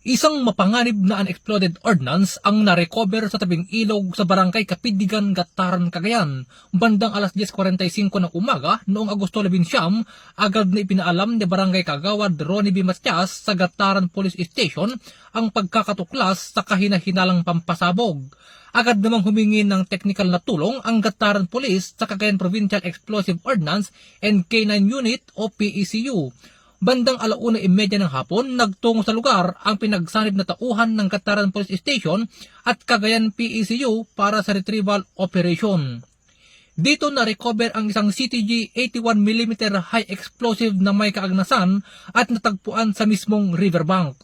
Isang mapanganib na unexploded ordnance ang narecover sa tabing ilog sa barangay Kapidigan, Gataran, Cagayan. Bandang alas 10:45 ng umaga noong Agosto 11, agad na ipinaalam ni Barangay Kagawad Ronnie B. Matias sa Gataran Police Station ang pagkakatuklas sa kahinahinalang pampasabog. Agad namang humingi ng technical na tulong ang Gataran Police sa Cagayan Provincial Explosive Ordnance and K9 Unit o PECU. Bandang 1:30 ng hapon, nagtungo sa lugar ang pinagsanib na tauhan ng Gataran Police Station at Cagayan PECU para sa retrieval operation. Dito na-recover ang isang CTG 81mm high explosive na may kaagnasan at natagpuan sa mismong riverbank.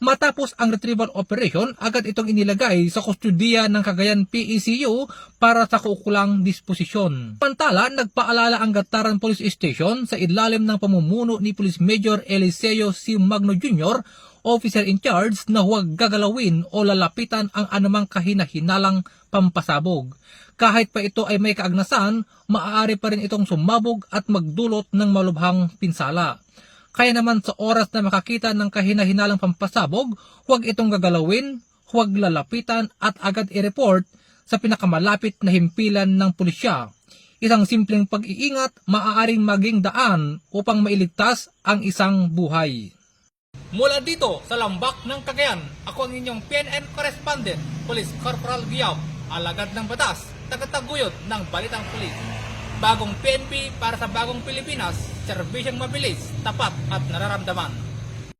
Matapos ang retrieval operation, agad itong inilagay sa kustodiya ng Cagayan PECU para sa kaukulang disposisyon. Samantala, nagpaalala ang Gataran Police Station sa ilalim ng pamumuno ni Police Major Eliseo C. Magno Jr., officer in charge, na huwag gagalawin o lalapitan ang anumang kahinahinalang pampasabog. Kahit pa ito ay may kaagnasan, maaari pa rin itong sumabog at magdulot ng malubhang pinsala. Kaya naman sa oras na makakita ng kahinahinalang pampasabog, huwag itong gagalawin, huwag lalapitan at agad i-report sa pinakamalapit na himpilan ng pulisya. Isang simpleng pag-iingat maaaring maging daan upang mailigtas ang isang buhay. Mula dito sa Lambak ng Cagayan, ako ang inyong PNN correspondent, Police Corporal Giab, alagad ng batas, tagataguyod ng Balitang Pulis. Bagong PNP para sa bagong Pilipinas, serbisyong mabilis, tapat at nararamdaman.